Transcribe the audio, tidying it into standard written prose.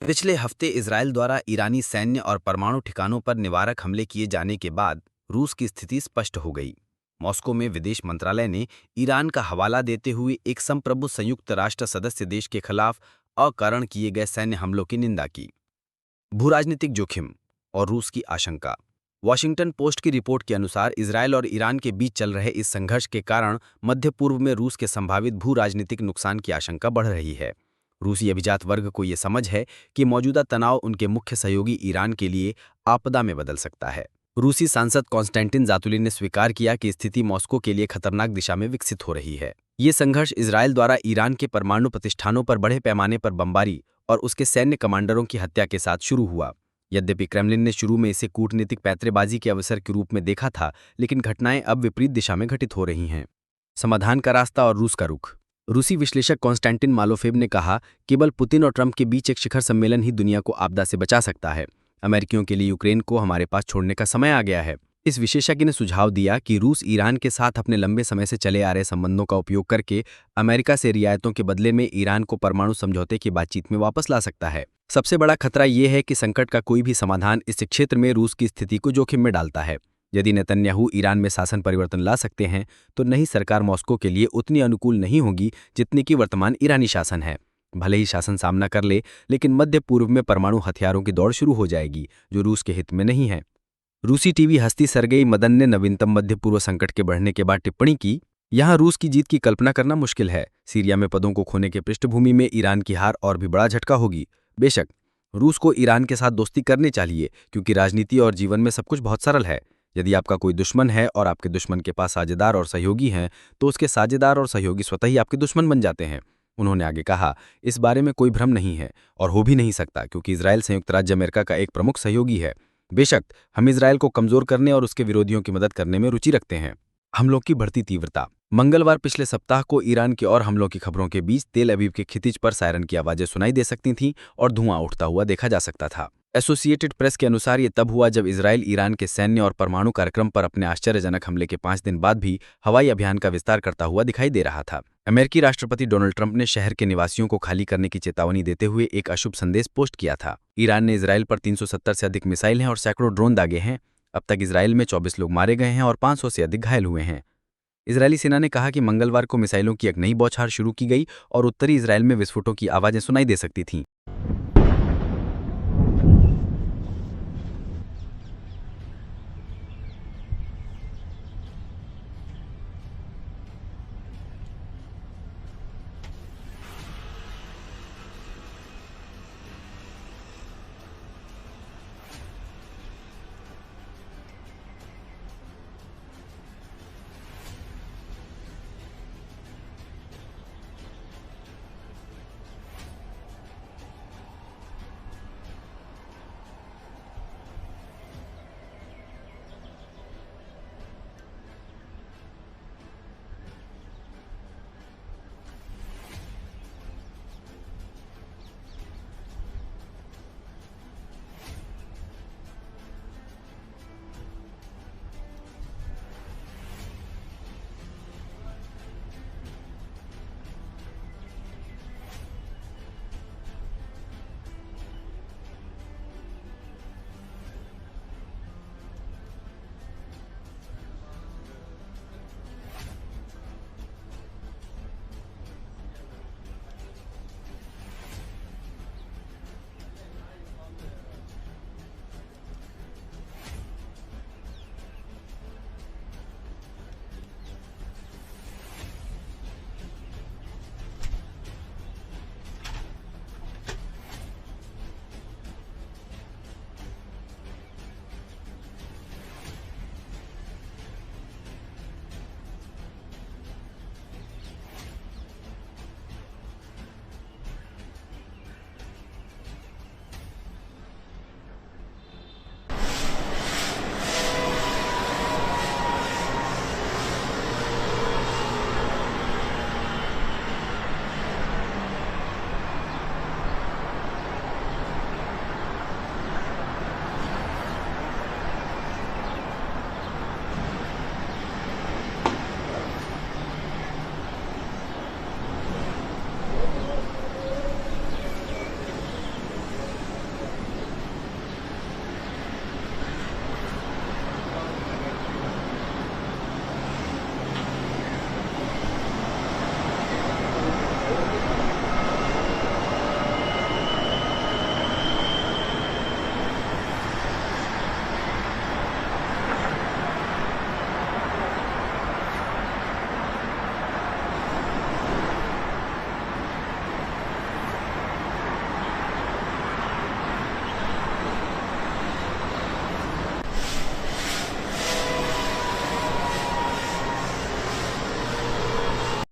पिछले हफ्ते इजरायल द्वारा ईरानी सैन्य और परमाणु ठिकानों पर निवारक हमले किए जाने के बाद रूस की स्थिति स्पष्ट हो गई। मॉस्को में विदेश मंत्रालय ने ईरान का हवाला देते हुए एक संप्रभु संयुक्त राष्ट्र सदस्य देश के खिलाफ अकारण किए गए सैन्य हमलों की निंदा की। भूराजनीतिक जोखिम और रूस की आशंका। वॉशिंगटन पोस्ट की रिपोर्ट के अनुसार इजरायल और ईरान के बीच चल रहे इस संघर्ष के कारण मध्य पूर्व में रूस के संभावित भू राजनीतिक नुकसान की आशंका बढ़ रही है। रूसी अभिजात वर्ग को ये समझ है कि मौजूदा तनाव उनके मुख्य सहयोगी ईरान के लिए आपदा में बदल सकता है। रूसी सांसद कॉन्स्टेंटिन जातुलिन ने स्वीकार किया कि स्थिति मॉस्को के लिए खतरनाक दिशा में विकसित हो रही है। ये संघर्ष इजरायल द्वारा ईरान के परमाणु प्रतिष्ठानों पर बड़े पैमाने पर बमबारी और उसके सैन्य कमांडरों की हत्या के साथ शुरू हुआ। यद्यपि क्रेमलिन ने शुरू में इसे कूटनीतिक पैंतरेबाजी के अवसर के रूप में देखा था, लेकिन घटनाएं अब विपरीत दिशा में घटित हो रही हैं। समाधान का रास्ता और रूस का रुख। रूसी विश्लेषक कॉन्स्टेंटिन मालोफेव ने कहा, केवल पुतिन और ट्रंप के बीच एक शिखर सम्मेलन ही दुनिया को आपदा से बचा सकता है। अमेरिकियों के लिए यूक्रेन को हमारे पास छोड़ने का समय आ गया है। इस विशेषज्ञ ने सुझाव दिया कि रूस ईरान के साथ अपने लंबे समय से चले आ रहे संबंधों का उपयोग करके अमेरिका से रियायतों के बदले में ईरान को परमाणु समझौते की बातचीत में वापस ला सकता है। सबसे बड़ा खतरा यह है कि संकट का कोई भी समाधान इस क्षेत्र में रूस की स्थिति को जोखिम में डालता है। यदि नेतन्याहू ईरान में शासन परिवर्तन ला सकते हैं तो नई सरकार मॉस्को के लिए उतनी अनुकूल नहीं होगी जितनी कि वर्तमान ईरानी शासन है। भले ही शासन सामना कर ले, लेकिन मध्य पूर्व में परमाणु हथियारों की दौड़ शुरू हो जाएगी, जो रूस के हित में नहीं है। रूसी टीवी हस्ती सरगेई मदन ने नवीनतम मध्य पूर्व संकट के बढ़ने के बाद टिप्पणी की, यहां रूस की जीत की कल्पना करना मुश्किल है। सीरिया में पदों को खोने के पृष्ठभूमि में ईरान की हार और भी बड़ा झटका होगी। बेशक रूस को ईरान के साथ दोस्ती करनी चाहिए, क्योंकि राजनीति और जीवन में सब कुछ बहुत सरल है। यदि आपका कोई दुश्मन है और आपके दुश्मन के पास साझेदार और सहयोगी हैं, तो उसके साझेदार और सहयोगी स्वतः ही आपके दुश्मन बन जाते हैं। उन्होंने आगे कहा, इस बारे में कोई भ्रम नहीं है और हो भी नहीं सकता, क्योंकि इजरायल संयुक्त राज्य अमेरिका का एक प्रमुख सहयोगी है। बेशक हम इजरायल को कमजोर करने और उसके विरोधियों की मदद करने में रुचि रखते हैं। हमलों की बढ़ती तीव्रता। मंगलवार पिछले सप्ताह को ईरान के और हमलों की खबरों के बीच तेल अवीव के खितिज पर सायरन की आवाजें सुनाई दे सकती थीं और धुआं उठता हुआ देखा जा सकता था। एसोसिएटेड प्रेस के अनुसार ये तब हुआ जब इजरायल ईरान के सैन्य और परमाणु कार्यक्रम पर अपने आश्चर्यजनक हमले के 5 दिन बाद भी हवाई अभियान का विस्तार करता हुआ दिखाई दे रहा था। अमेरिकी राष्ट्रपति डोनाल्ड ट्रंप ने शहर के निवासियों को खाली करने की चेतावनी देते हुए एक अशुभ संदेश पोस्ट किया था। ईरान ने इजरायल पर 370 से अधिक मिसाइल हैं और सैकड़ों ड्रोन दागे हैं। अब तक इजरायल में 24 लोग मारे गए हैं और 500 से अधिक घायल हुए हैं। इजरायली सेना ने कहा कि मंगलवार को मिसाइलों की एक नई बौछार शुरू की गई और उत्तरी इजरायल में विस्फोटों की आवाजें सुनाई दे सकती थीं।